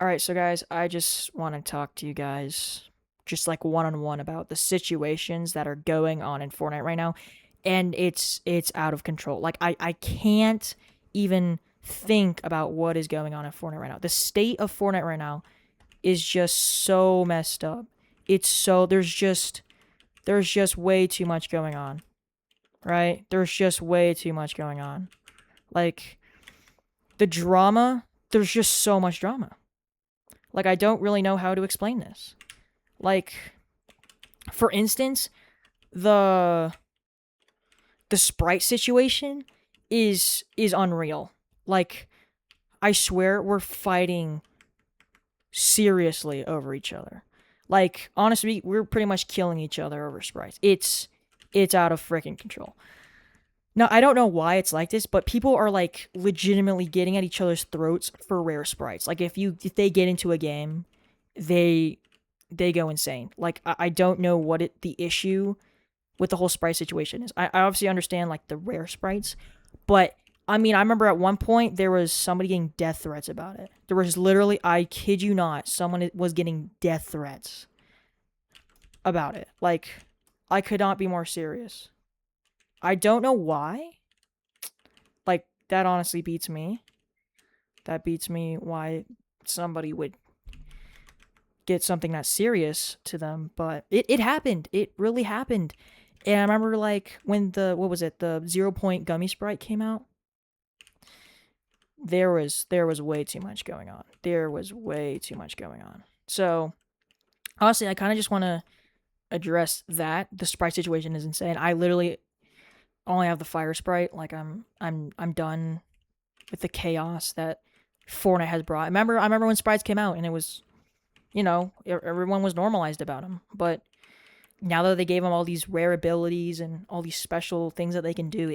Alright, so guys, I just want to talk to you guys just like one-on-one about the situations that are going on in Fortnite right now, and it's out of control. Like I can't even think about what is going on in Fortnite right now. The state of Fortnite right now is just so messed up. It's so there's just way too much going on, right? There's just way too much going on. Like the drama, there's just so much drama. Like I don't really know how to explain this. Like for instance, the the sprite situation is unreal. Like I swear we're fighting seriously over each other. Like honestly, we're pretty much killing each other over sprites. It's out of freaking control. Now, I don't know why it's like this, but people are like legitimately getting at each other's throats for rare sprites. Like if they get into a game, they they go insane. Like I don't know what the issue with the whole sprite situation is. I obviously understand like the rare sprites, but I mean, I remember at one point there was somebody getting death threats about it. There was literally, I kid you not, someone was getting death threats about it. Like I could not be more serious. I don't know why. Like that honestly beats me. That beats me why somebody would get something that serious to them, but it happened. It really happened. And I remember like when the what was it, the 0 point gummy sprite came out, there was way too much going on. There was way too much going on. So honestly, I kind of just want to address that. The sprite situation is insane. I literally only have the fire sprite. Like I'm done with the chaos that Fortnite has brought. I remember when sprites came out and it was, everyone was normalized about them. But now that they gave them all these rare abilities and all these special things that they can do,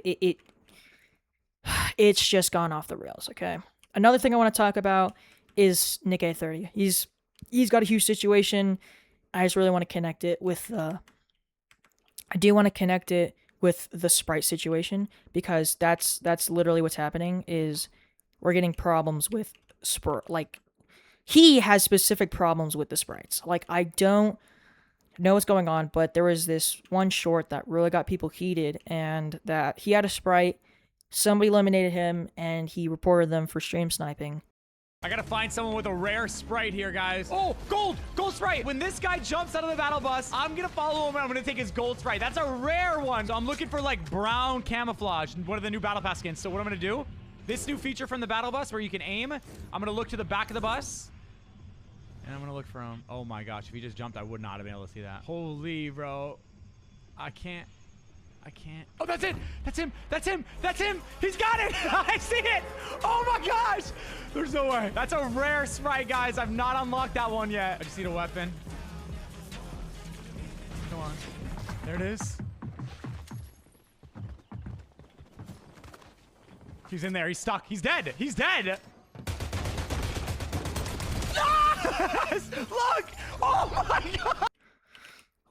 it's just gone off the rails. Okay. Another thing I want to talk about is Nick A30. He's got a huge situation. I just really want to connect it with the. I do want to connect it with the sprite situation because that's literally what's happening. Is we're getting problems with like he has specific problems with the sprites. Like I don't know what's going on, but there was this one short that really got people heated, and that he had a sprite, somebody eliminated him, and he reported them for stream sniping. I gotta find someone with a rare sprite here, guys. Oh, gold! Gold sprite! When this guy jumps out of the battle bus, I'm gonna follow him and I'm gonna take his gold sprite. That's a rare one. So I'm looking for like brown camouflage, one of the new battle pass skins. So what I'm gonna do, this new feature from the battle bus where you can aim, I'm gonna look to the back of the bus. And I'm gonna look for him. Oh my gosh, if he just jumped, I would not have been able to see that. Holy, bro. I can't. Oh, that's it. That's him. That's him. That's him. He's got it. I see it. Oh my gosh. There's no way. That's a rare sprite, guys. I've not unlocked that one yet. I just need a weapon. Come on. There it is. He's in there. He's stuck. He's dead. He's dead. Yes! Look. Oh my god.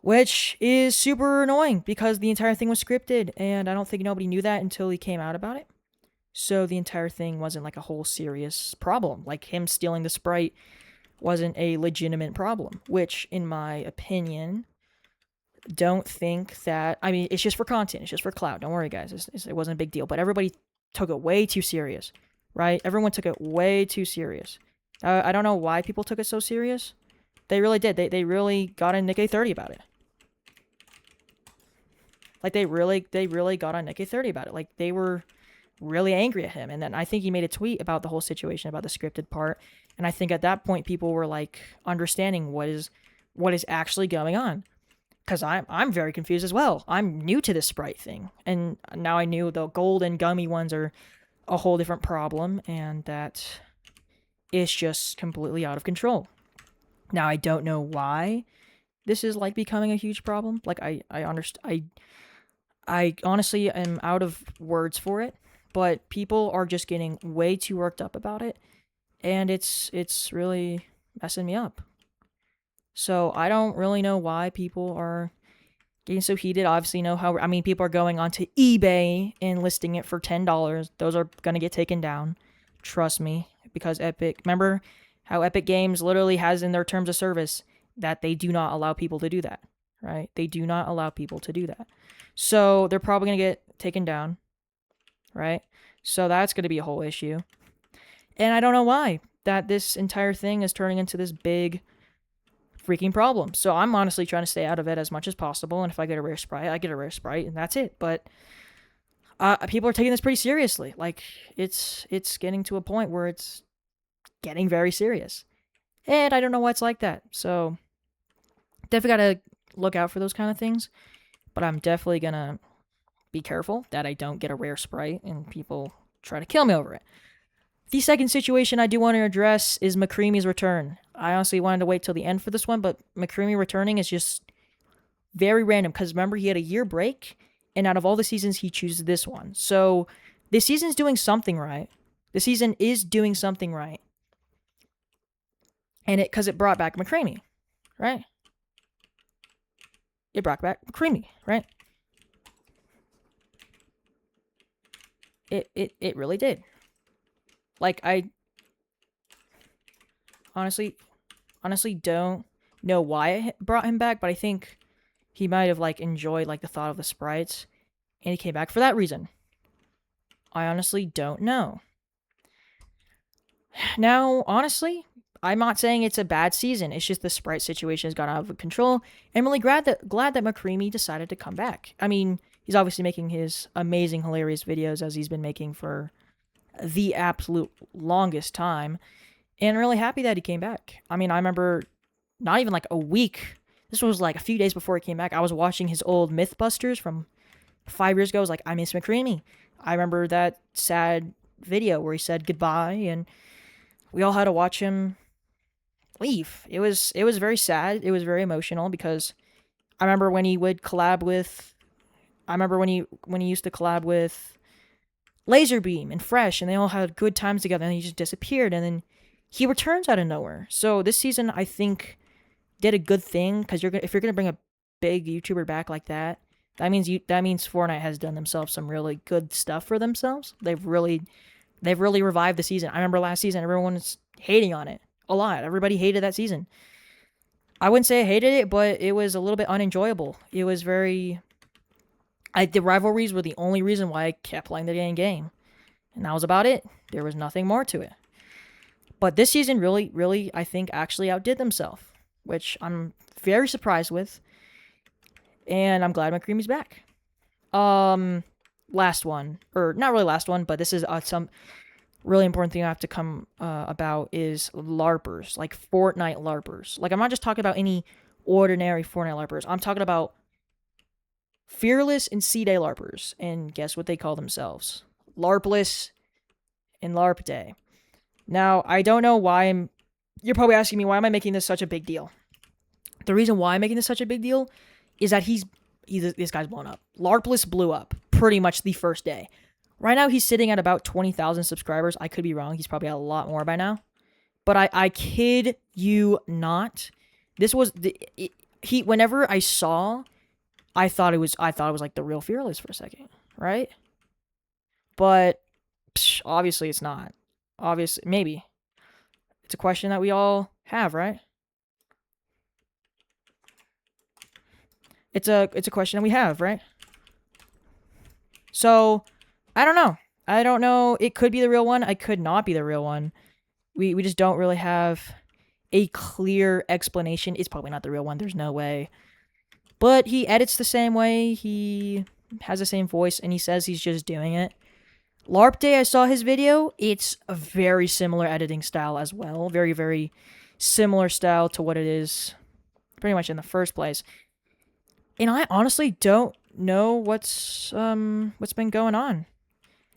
Which is super annoying because the entire thing was scripted, and I don't think nobody knew that until he came out about it. So the entire thing wasn't like a whole serious problem. Like him stealing the sprite wasn't a legitimate problem, which in my opinion, don't think that, I mean, it's just for content. It's just for clout. Don't worry, guys. It wasn't a big deal, but everybody took it way too serious, right? Everyone took it way too serious. I don't know why people took it so serious. They really did. They really got in Nick A30 about it. Like they really got on Nick A30 about it. Like they were really angry at him. And then I think he made a tweet about the whole situation, about the scripted part. And I think at that point people were like understanding what is actually going on. Cause I'm very confused as well. I'm new to this sprite thing. And now I knew the gold and gummy ones are a whole different problem, and that it's just completely out of control. Now I don't know why this is like becoming a huge problem. Like I honestly am out of words for it, but people are just getting way too worked up about it, and it's really messing me up. So I don't really know why people are getting so heated. Obviously, know how, I mean, people are going onto eBay and listing it for $10. Those are gonna get taken down. Trust me, because Epic. Remember, How Epic Games literally has in their terms of service that they do not allow people to do that, right? They do not allow people to do that. So they're probably going to get taken down, right? So that's going to be a whole issue. And I don't know why that this entire thing is turning into this big freaking problem. So I'm honestly trying to stay out of it as much as possible. And if I get a rare sprite, I get a rare sprite, and that's it. But people are taking this pretty seriously. Like it's getting to a point where it's getting very serious, and I don't know why it's like that. So definitely gotta look out for those kind of things. But I'm definitely gonna be careful that I don't get a rare sprite and people try to kill me over it. The second situation I do want to address is McCreamy's return. I honestly wanted to wait till the end for this one, but McCreamy returning is just very random because remember, he had a year break, and out of all the seasons, he chooses this one. So this season's doing something right. The season is doing something right. And because it brought back McCreamy, right? It brought back McCreamy, right? It really did. Like, I honestly don't know why it brought him back, but I think he might have, like, enjoyed, like, the thought of the sprites, and he came back for that reason. I honestly don't know. Now, honestly, I'm not saying it's a bad season. It's just the sprite situation has gone out of control. And I'm really glad that McCreamy decided to come back. I mean, he's obviously making his amazing, hilarious videos as he's been making for the absolute longest time. And I'm really happy that he came back. I mean, I remember not even like a week. This was like a few days before he came back. I was watching his old Mythbusters from 5 years ago. I was like, I miss McCreamy. I remember that sad video where he said goodbye, and we all had to watch him leave. It was very sad. It was very emotional because I remember when he would collab with. I remember when he used to collab with Laserbeam and Fresh, and they all had good times together, and he just disappeared, and then he returns out of nowhere. So this season, I think, did a good thing because if you're gonna bring a big YouTuber back like that, that means Fortnite has done themselves some really good stuff for themselves. They've really revived the season. I remember last season, everyone was hating on it a lot. Everybody hated that season. I wouldn't say I hated it, but it was a little bit unenjoyable. It was very. The rivalries were the only reason why I kept playing the dang game, and that was about it. There was nothing more to it. But this season really, I think, actually outdid themselves, which I'm very surprised with, and I'm glad McCreamy's back. Last one, or not really last one, but this is some really important thing I have to come about is LARPers, like Fortnite LARPers. Like, I'm not just talking about any ordinary Fortnite LARPers. I'm talking about Fearless and C-Day LARPers, and guess what they call themselves? LARPless and LARP Day. Now, I don't know why you're probably asking me, why am I making this such a big deal? The reason why I'm making this such a big deal is that this guy's blown up. LARPless blew up pretty much the first day. Right now, he's sitting at about 20,000 subscribers. I could be wrong. He's probably at a lot more by now. But I kid you not. This was whenever I saw, I thought it was like the real Fearless for a second, right? But obviously it's not. Obviously, maybe. It's a question that we all have, right? It's a question that we have, right? So, I don't know. I don't know. It could be the real one. I could not be the real one. We just don't really have a clear explanation. It's probably not the real one. There's no way. But he edits the same way. He has the same voice, and he says he's just doing it. LARP Day, I saw his video. It's a very similar editing style as well. Very, very similar style to what it is pretty much in the first place. And I honestly don't know what's been going on.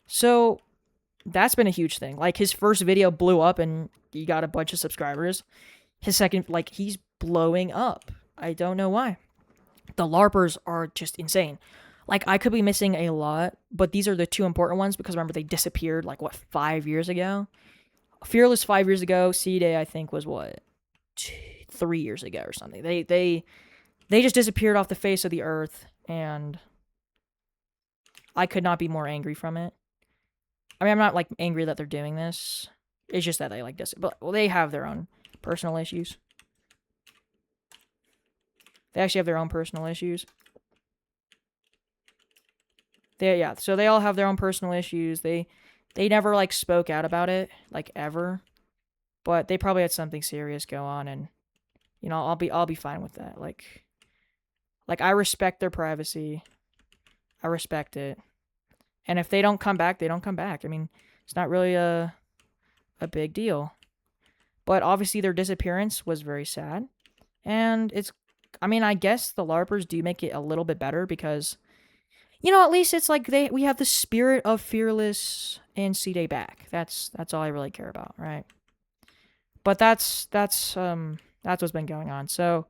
So that's been a huge thing. Like, his first video blew up and he got a bunch of subscribers. His second, like, he's blowing up. I don't know why. The LARPers are just insane. Like, I could be missing a lot, but these are the two important ones because remember, they disappeared, like, 5 years ago? Fearless 5 years ago. C-Day, I think, was 3 years ago or something. They just disappeared off the face of the earth, and I could not be more angry from it. I mean, I'm not, like, angry that they're doing this. It's just that they like this, but well, they have their own personal issues. They actually have their own personal issues. Yeah, so they all have their own personal issues. They never like spoke out about it like ever, but they probably had something serious go on, and I'll be fine with that. Like I respect their privacy. I respect it. And if they don't come back, they don't come back. I mean, it's not really a big deal. But obviously their disappearance was very sad. And I guess the LARPers do make it a little bit better because at least it's like we have the spirit of Fearless and C-Day back. That's all I really care about, right? But that's what's been going on. So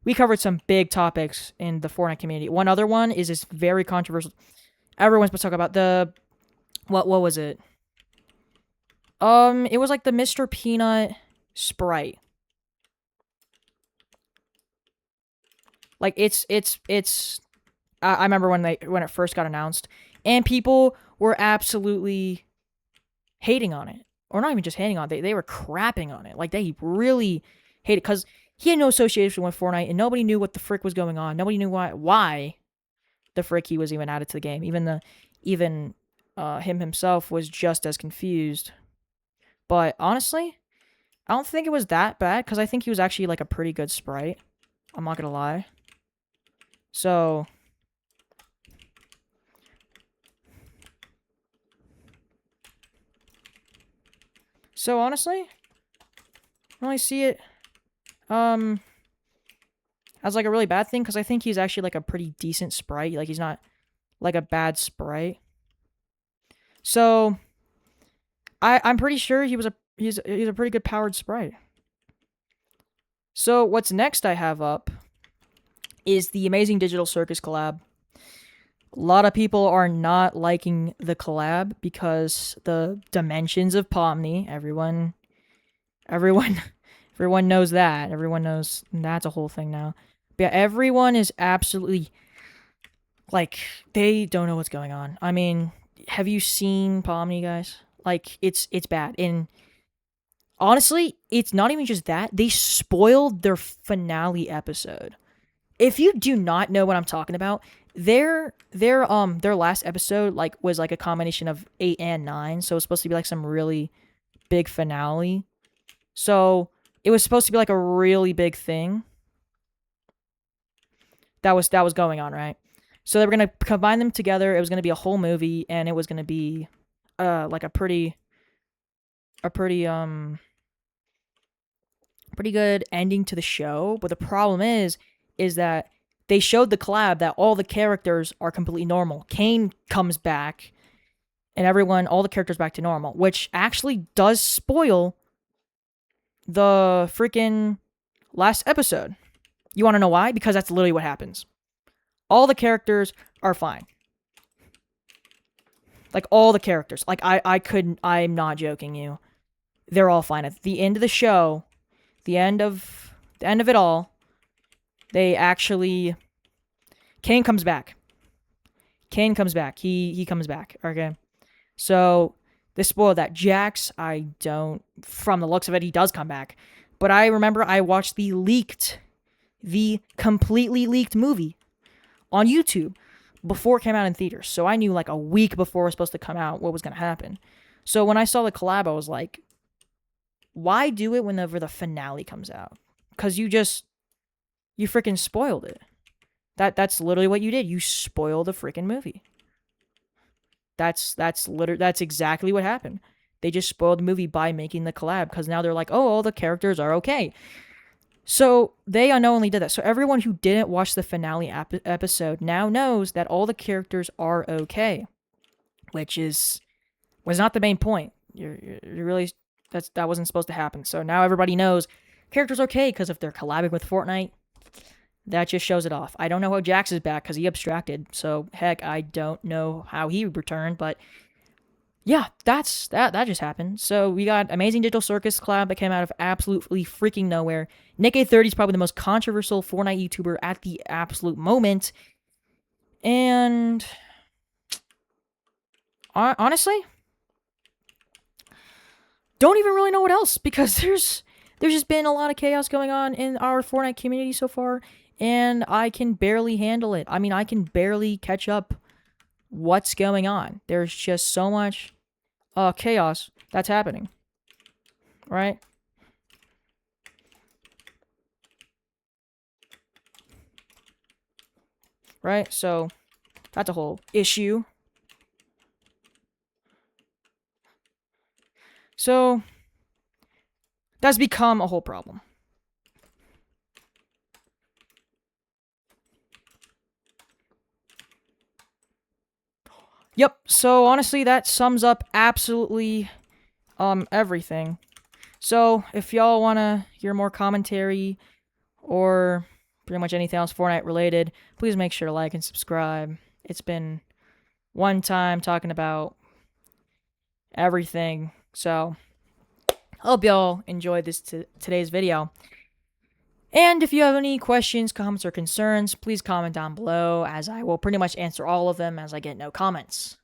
we covered some big topics in the Fortnite community. One other one is this very controversial. Everyone's been talking about what was it? It was like the Mr. Peanut Sprite. Like it's I remember when it first got announced, and people were absolutely hating on it, or not even just hating on it. They were crapping on it. Like they really hated it because he had no association with Fortnite, and nobody knew what the frick was going on. Nobody knew why the frick he was even added to the game. Even him himself was just as confused. But honestly, I don't think it was that bad because I think he was actually like a pretty good sprite. I'm not gonna lie. So honestly, I don't really see it as like a really bad thing because I think he's actually like a pretty decent sprite. Like he's not like a bad sprite. So I'm pretty sure he's a pretty good powered sprite. So what's next I have up is the Amazing Digital Circus collab. A lot of people are not liking the collab because the dimensions of Pomni, everyone knows that. Everyone knows that's a whole thing now. But yeah, everyone is absolutely like they don't know what's going on. I mean, have you seen Pomni, guys? Like it's bad. And honestly, it's not even just that. They spoiled their finale episode. If you do not know what I'm talking about, their last episode was like a combination of 8 and 9, so it's supposed to be like some really big finale. So it was supposed to be like a really big thing that was going on, right? So they were gonna combine them together. It was gonna be a whole movie, and it was gonna be like a pretty good ending to the show. But the problem is that they showed the collab that all the characters are completely normal. Kane comes back, and all the characters back to normal, which actually does spoil the freaking last episode. You want to know why? Because that's literally what happens. All the characters are fine. Like all the characters. Like I'm not joking you. They're all fine. At the end of the show, the end of it all, they actually Kane comes back. He comes back. Okay. So they spoiled that. Jax, from the looks of it, he does come back. But I remember I watched the completely leaked movie on YouTube before it came out in theaters. So I knew like a week before it was supposed to come out what was going to happen. So when I saw the collab, I was like, why do it whenever the finale comes out? Because you freaking spoiled it. That's literally what you did. You spoiled the freaking movie. That's exactly what happened. They just spoiled the movie by making the collab because now they're like, oh, all the characters are okay. So they unknowingly did that. So everyone who didn't watch the finale episode now knows that all the characters are okay, which was not the main point. You're really that wasn't supposed to happen. So now everybody knows characters are okay because if they're collabing with Fortnite, that just shows it off. I don't know how Jax is back because he abstracted. So heck, I don't know how he returned, but yeah, that just happened. So we got Amazing Digital Circus collab that came out of absolutely freaking nowhere. Nick830 is probably the most controversial Fortnite YouTuber at the absolute moment. And honestly, don't even really know what else, because there's just been a lot of chaos going on in our Fortnite community so far, and I can barely handle it. I mean, I can barely catch up what's going on. There's just so much chaos that's happening, right? Right? So that's a whole issue. So that's become a whole problem. Yep, so honestly that sums up absolutely everything. So if y'all want to hear more commentary or pretty much anything else Fortnite related, please make sure to like and subscribe. It's been one time talking about everything. So hope y'all enjoyed this today's video. And if you have any questions, comments, or concerns, please comment down below, as I will pretty much answer all of them as I get no comments.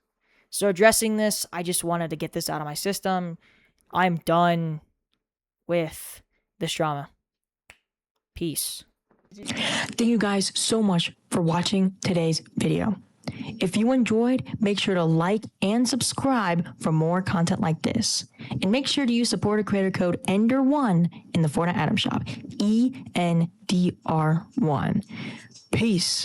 So addressing this, I just wanted to get this out of my system. I'm done with this drama. Peace. Thank you guys so much for watching today's video. If you enjoyed, make sure to like and subscribe for more content like this. And make sure to use supporter creator code ENDER1 in the Fortnite item shop. ENDR1. Peace.